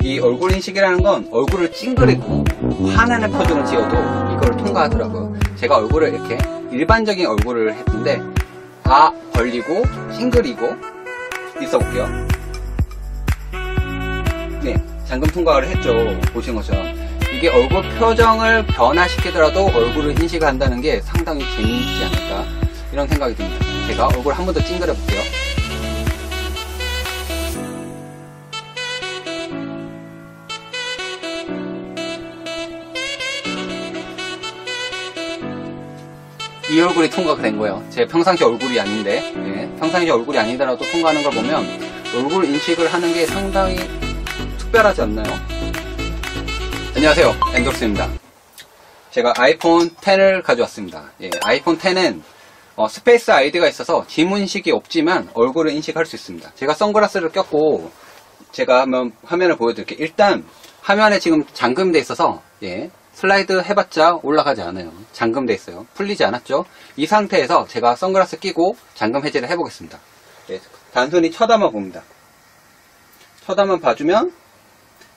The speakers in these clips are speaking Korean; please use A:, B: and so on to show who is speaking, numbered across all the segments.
A: 이 얼굴 인식이라는 건 얼굴을 찡그리고 화면의 표정을 지어도 이걸 통과하더라고요. 제가 얼굴을 이렇게 일반적인 얼굴을 했는데 다 벌리고 찡그리고 있어볼게요. 네, 잠금 통과를 했죠. 보신 것처럼 이게 얼굴 표정을 변화시키더라도 얼굴을 인식한다는 게 상당히 재미있지 않을까 이런 생각이 듭니다. 제가 얼굴 한 번 더 찡그려 볼게요. 이 얼굴이 통과가 된 거예요. 제 평상시 얼굴이 아닌데, 네, 평상시 얼굴이 아니더라도 통과하는 걸 보면 얼굴 인식을 하는 게 상당히 특별하지 않나요? 안녕하세요, 엔돌스입니다. 제가 아이폰 10을 가져왔습니다. 예, 아이폰 10은 스페이스 아이디가 있어서 지문 인식이 없지만 얼굴을 인식할 수 있습니다. 제가 선글라스를 꼈고 제가 한번 화면을 보여드릴게요. 일단 화면에 지금 잠금돼 있어서 예, 슬라이드 해봤자 올라가지 않아요. 잠금돼 있어요. 풀리지 않았죠? 이 상태에서 제가 선글라스 끼고 잠금 해제를 해보겠습니다. 예, 단순히 쳐다만 봅니다. 쳐다만 봐주면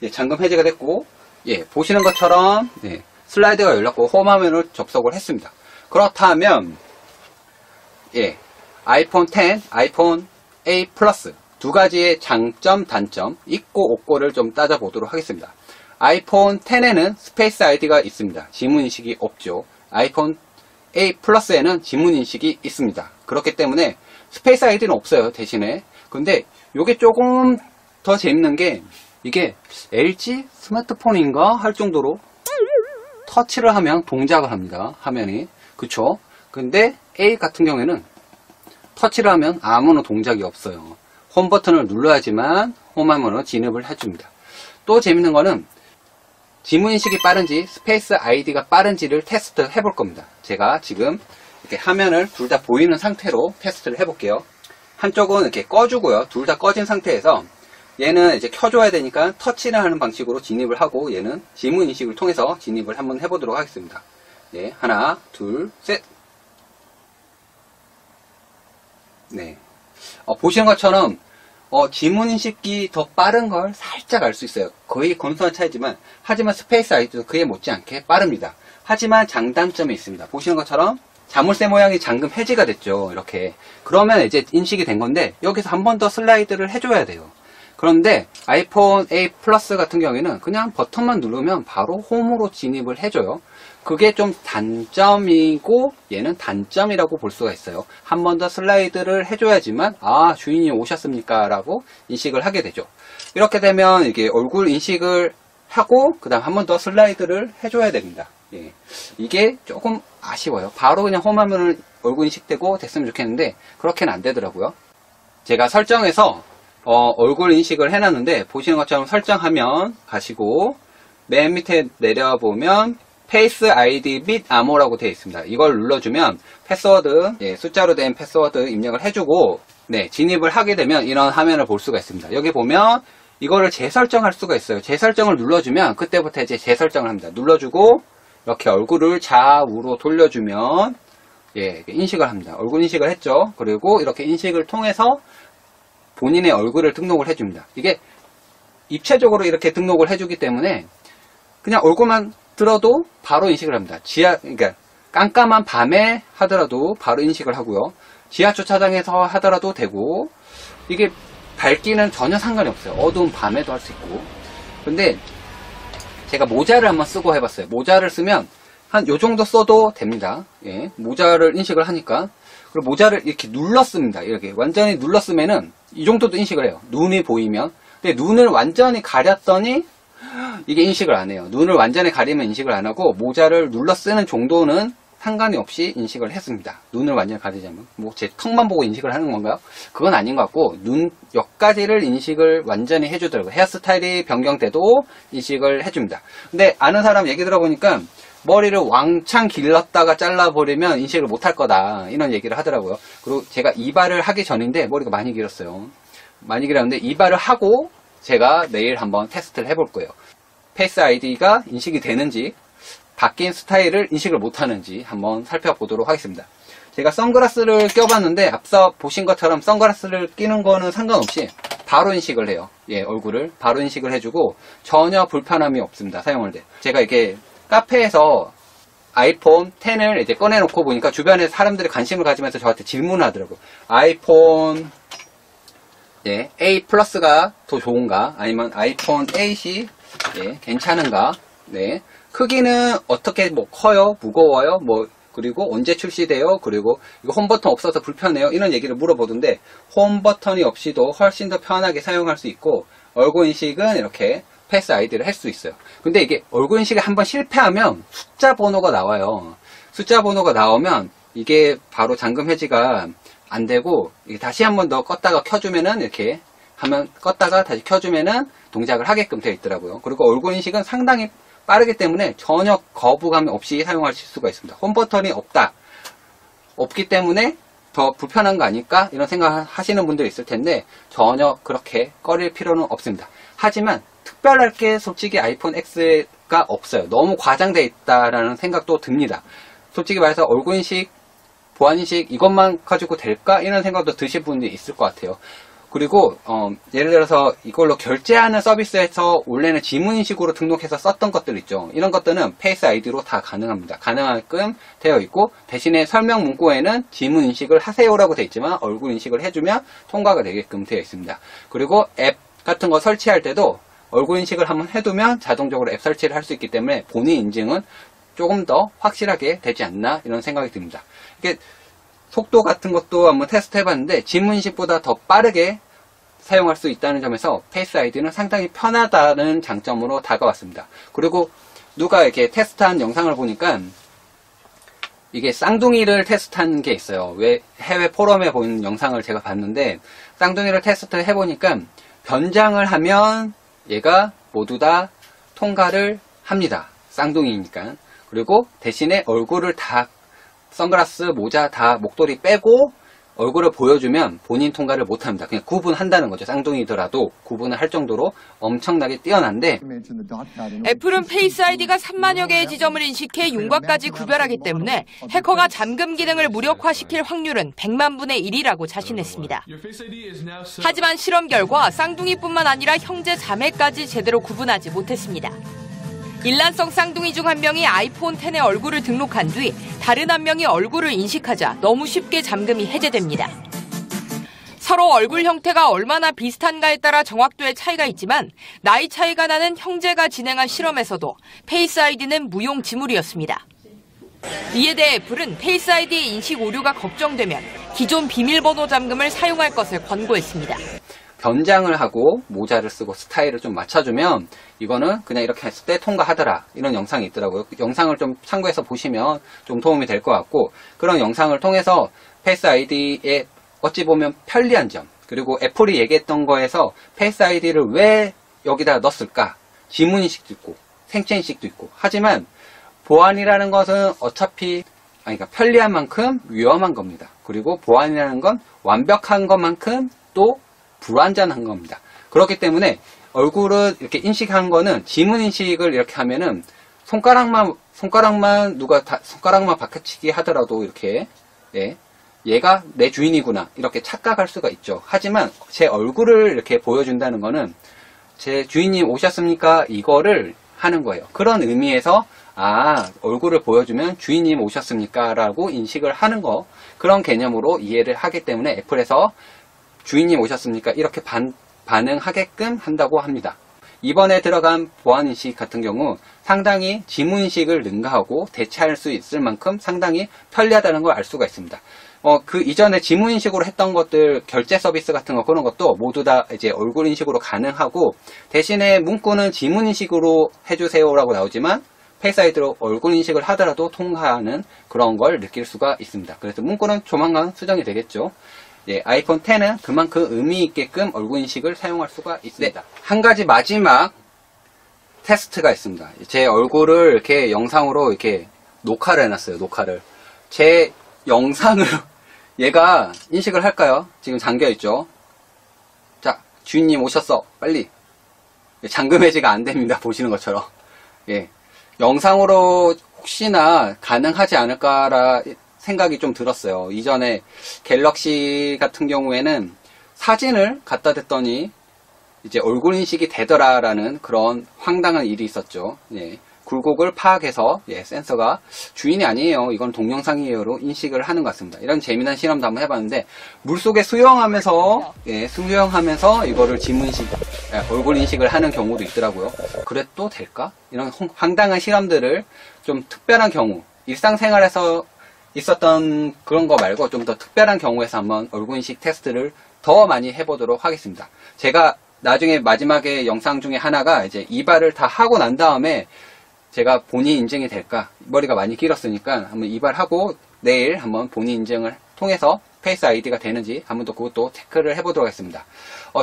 A: 예, 잠금 해제가 됐고 예, 보시는 것처럼 예, 슬라이드가 열렸고 홈화면을 접속을 했습니다. 그렇다면 예, 아이폰 10, 아이폰 8 플러스 두 가지의 장점, 단점, 있고 없고를 좀 따져보도록 하겠습니다. 아이폰 10에는 스페이스 아이디가 있습니다. 지문 인식이 없죠. 아이폰 8 플러스에는 지문 인식이 있습니다. 그렇기 때문에 스페이스 아이디는 없어요. 대신에. 근데 이게 조금 더 재밌는 게 이게 LG 스마트폰인가 할 정도로 터치를 하면 동작을 합니다. 화면이. 그쵸? 근데 A 같은 경우에는 터치를 하면 아무런 동작이 없어요. 홈 버튼을 눌러야지만 홈화면으로 진입을 해줍니다. 또 재밌는 거는 지문 인식이 빠른지 스페이스 아이디가 빠른지를 테스트 해볼 겁니다. 제가 지금 이렇게 화면을 둘 다 보이는 상태로 테스트를 해볼게요. 한쪽은 이렇게 꺼주고요. 둘 다 꺼진 상태에서 얘는 이제 켜줘야 되니까 터치를 하는 방식으로 진입을 하고 얘는 지문 인식을 통해서 진입을 한번 해보도록 하겠습니다. 네, 하나, 둘, 셋. 네. 보시는 것처럼 지문 인식이 더 빠른 걸 살짝 알 수 있어요. 거의 건수한 차이지만 하지만 스페이스 아이디도 그에 못지않게 빠릅니다. 하지만 장단점이 있습니다. 보시는 것처럼 자물쇠 모양이 잠금 해제가 됐죠. 이렇게. 그러면 이제 인식이 된 건데 여기서 한 번 더 슬라이드를 해줘야 돼요. 그런데 아이폰 8 플러스 같은 경우에는 그냥 버튼만 누르면 바로 홈으로 진입을 해줘요. 그게 좀 단점이고 얘는 단점이라고 볼 수가 있어요. 한 번 더 슬라이드를 해줘야지만 아 주인이 오셨습니까? 라고 인식을 하게 되죠. 이렇게 되면 이게 얼굴 인식을 하고 그 다음 한 번 더 슬라이드를 해줘야 됩니다. 예. 이게 조금 아쉬워요. 바로 그냥 홈화면을 얼굴 인식되고 됐으면 좋겠는데 그렇게는 안 되더라고요. 제가 설정해서 얼굴 인식을 해놨는데 보시는 것처럼 설정하면 가시고 맨 밑에 내려보면 페이스 아이디 및 암호라고 되어 있습니다. 이걸 눌러주면 패스워드, 예, 숫자로 된 패스워드 입력을 해주고 네, 진입을 하게 되면 이런 화면을 볼 수가 있습니다. 여기 보면 이거를 재설정할 수가 있어요. 재설정을 눌러주면 그때부터 이제 재설정을 합니다. 눌러주고 이렇게 얼굴을 좌우로 돌려주면 예, 인식을 합니다. 얼굴 인식을 했죠. 그리고 이렇게 인식을 통해서 본인의 얼굴을 등록을 해줍니다. 이게 입체적으로 이렇게 등록을 해주기 때문에 그냥 얼굴만 들어도 바로 인식을 합니다. 그러니까 깜깜한 밤에 하더라도 바로 인식을 하고요. 지하 주차장에서 하더라도 되고 이게 밝기는 전혀 상관이 없어요. 어두운 밤에도 할 수 있고. 근데 제가 모자를 한번 쓰고 해봤어요. 모자를 쓰면 한 요 정도 써도 됩니다. 예, 모자를 인식을 하니까. 그리고 모자를 이렇게 눌렀습니다. 이렇게 완전히 눌렀으면은 이 정도도 인식을 해요. 눈이 보이면. 근데 눈을 완전히 가렸더니 이게 인식을 안 해요. 눈을 완전히 가리면 인식을 안 하고 모자를 눌러 쓰는 정도는 상관이 없이 인식을 했습니다. 눈을 완전히 가리자면 뭐 제 턱만 보고 인식을 하는 건가요? 그건 아닌 것 같고 눈 여기까지를 인식을 완전히 해주더라고요. 헤어스타일이 변경돼도 인식을 해줍니다. 근데 아는 사람 얘기 들어보니까 머리를 왕창 길렀다가 잘라버리면 인식을 못할 거다 이런 얘기를 하더라고요. 그리고 제가 이발을 하기 전인데 머리가 많이 길었어요. 많이 길었는데 이발을 하고 제가 내일 한번 테스트를 해볼 거예요. 페이스 아이디가 인식이 되는지 바뀐 스타일을 인식을 못하는지 한번 살펴보도록 하겠습니다. 제가 선글라스를 껴봤는데 앞서 보신 것처럼 선글라스를 끼는 거는 상관없이 바로 인식을 해요. 예, 얼굴을 바로 인식을 해주고 전혀 불편함이 없습니다. 사용할 때. 제가 이렇게 카페에서 아이폰 10을 이제 꺼내놓고 보니까 주변에 사람들이 관심을 가지면서 저한테 질문을 하더라고요. 아이폰 예, A 플러스가 더 좋은가? 아니면 아이폰 8이 예, 괜찮은가? 네. 크기는 어떻게 뭐 커요? 무거워요? 뭐 그리고 언제 출시돼요? 그리고 이거 홈 버튼 없어서 불편해요? 이런 얘기를 물어보던데 홈 버튼이 없이도 훨씬 더 편하게 사용할 수 있고 얼굴 인식은 이렇게 페이스 아이디를 할 수 있어요. 근데 이게 얼굴 인식이 한번 실패하면 숫자 번호가 나와요. 숫자 번호가 나오면 이게 바로 잠금 해지가 안 되고 이게 다시 한 번 더 껐다가 켜주면은 이렇게 하면 껐다가 다시 켜주면은 동작을 하게끔 되어 있더라고요. 그리고 얼굴 인식은 상당히 빠르기 때문에 전혀 거부감 없이 사용하실 수가 있습니다. 홈 버튼이 없기 때문에 더 불편한 거 아닐까? 이런 생각 하시는 분들이 있을 텐데 전혀 그렇게 꺼릴 필요는 없습니다. 하지만 특별할 게 솔직히 아이폰 X가 없어요. 너무 과장되어 있다라는 생각도 듭니다. 솔직히 말해서 얼굴 인식, 보안 인식 이것만 가지고 될까? 이런 생각도 드실 분들이 있을 것 같아요. 그리고 예를 들어서 이걸로 결제하는 서비스에서 원래는 지문인식으로 등록해서 썼던 것들 있죠. 이런 것들은 페이스 아이디로 다 가능합니다. 가능하게끔 되어 있고 대신에 설명 문구에는 지문인식을 하세요라고 되어 있지만 얼굴 인식을 해주면 통과가 되게끔 되어 있습니다. 그리고 앱 같은 거 설치할 때도 얼굴 인식을 한번 해두면 자동적으로 앱 설치를 할 수 있기 때문에 본인 인증은 조금 더 확실하게 되지 않나 이런 생각이 듭니다. 이게 속도 같은 것도 한번 테스트 해봤는데 지문인식보다 더 빠르게 사용할 수 있다는 점에서 페이스 아이디는 상당히 편하다는 장점으로 다가왔습니다. 그리고 누가 이렇게 테스트한 영상을 보니까 이게 쌍둥이를 테스트한 게 있어요. 왜 해외 포럼에 본 영상을 제가 봤는데 쌍둥이를 테스트 해보니까 변장을 하면 얘가 모두 다 통과를 합니다. 쌍둥이니까. 그리고 대신에 얼굴을 다 선글라스, 모자 다 목도리 빼고 얼굴을 보여주면 본인 통과를 못합니다. 그냥 구분한다는 거죠. 쌍둥이더라도 구분을 할 정도로 엄청나게 뛰어난데
B: 애플은 페이스 아이디가 3만여 개의 지점을 인식해 윤곽까지 구별하기 때문에 해커가 잠금 기능을 무력화시킬 확률은 100만 분의 1이라고 자신했습니다. 하지만 실험 결과 쌍둥이뿐만 아니라 형제 자매까지 제대로 구분하지 못했습니다. 일란성 쌍둥이 중 한 명이 아이폰 10에 얼굴을 등록한 뒤 다른 한 명이 얼굴을 인식하자 너무 쉽게 잠금이 해제됩니다. 서로 얼굴 형태가 얼마나 비슷한가에 따라 정확도의 차이가 있지만 나이 차이가 나는 형제가 진행한 실험에서도 페이스 아이디는 무용지물이었습니다. 이에 대해 애플은 페이스 아이디의 인식 오류가 걱정되면 기존 비밀번호 잠금을 사용할 것을 권고했습니다.
A: 변장을 하고 모자를 쓰고 스타일을 좀 맞춰주면 이거는 그냥 이렇게 했을 때 통과하더라 이런 영상이 있더라고요. 영상을 좀 참고해서 보시면 좀 도움이 될 것 같고 그런 영상을 통해서 페이스 아이디의 어찌 보면 편리한 점 그리고 애플이 얘기했던 거에서 페이스 아이디를 왜 여기다 넣었을까? 지문인식도 있고 생체인식도 있고 하지만 보안이라는 것은 어차피 그러니까 편리한 만큼 위험한 겁니다. 그리고 보안이라는 건 완벽한 것만큼 또 불완전한 겁니다. 그렇기 때문에 얼굴을 이렇게 인식한 거는 지문 인식을 이렇게 하면은 손가락만 누가 손가락만 바꿔치기 하더라도 이렇게 예, 얘가 내 주인이구나 이렇게 착각할 수가 있죠. 하지만 제 얼굴을 이렇게 보여준다는 거는 제 주인님 오셨습니까? 이거를 하는 거예요. 그런 의미에서 얼굴을 보여주면 주인님 오셨습니까? 라고 인식을 하는 거 그런 개념으로 이해를 하기 때문에 애플에서 주인님 오셨습니까? 이렇게 반응하게끔 한다고 합니다. 이번에 들어간 보안인식 같은 경우 상당히 지문인식을 능가하고 대체할 수 있을 만큼 상당히 편리하다는 걸 알 수가 있습니다. 그 이전에 지문인식으로 했던 것들 결제 서비스 같은 거 그런 것도 모두 다 이제 얼굴 인식으로 가능하고 대신에 문구는 지문인식으로 해주세요라고 나오지만 페이스 아이디로 얼굴 인식을 하더라도 통과하는 그런 걸 느낄 수가 있습니다. 그래서 문구는 조만간 수정이 되겠죠. 예, 아이폰 10은 그만큼 의미 있게끔 얼굴 인식을 사용할 수가 있습니다. 한 가지 마지막 테스트가 있습니다. 제 얼굴을 이렇게 영상으로 이렇게 녹화를 해놨어요. 녹화를. 제 영상을 얘가 인식을 할까요? 지금 잠겨있죠. 자, 주인님 오셨어. 빨리. 잠금 해지가 안 됩니다. 보시는 것처럼. 예, 영상으로 혹시나 가능하지 않을까라 생각이 좀 들었어요. 이전에 갤럭시 같은 경우에는 사진을 갖다 댔더니 이제 얼굴 인식이 되더라라는 그런 황당한 일이 있었죠. 예. 굴곡을 파악해서 센서가 주인이 아니에요, 이건 동영상이에요로 인식을 하는 것 같습니다. 이런 재미난 실험도 한번 해봤는데 물속에 수영하면서 이거를 지문인식, 얼굴 인식을 하는 경우도 있더라고요. 그래도 될까? 이런 황당한 실험들을 좀 특별한 경우, 일상생활에서 있었던 그런 거 말고 좀 더 특별한 경우에서 한번 얼굴 인식 테스트를 더 많이 해보도록 하겠습니다. 제가 나중에 마지막에 영상 중에 하나가 이제 이발을 다 하고 난 다음에 제가 본인 인증이 될까? 머리가 많이 길었으니까 한번 이발하고 내일 한번 본인 인증을 통해서 페이스 아이디가 되는지 한번 더 그것도 체크를 해보도록 하겠습니다.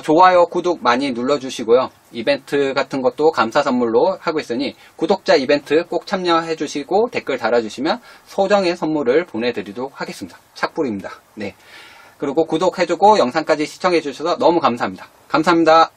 A: 좋아요, 구독 많이 눌러주시고요. 이벤트 같은 것도 감사 선물로 하고 있으니 구독자 이벤트 꼭 참여해 주시고 댓글 달아주시면 소정의 선물을 보내드리도록 하겠습니다. 착불입니다. 네. 그리고 구독해주고 영상까지 시청해 주셔서 너무 감사합니다. 감사합니다.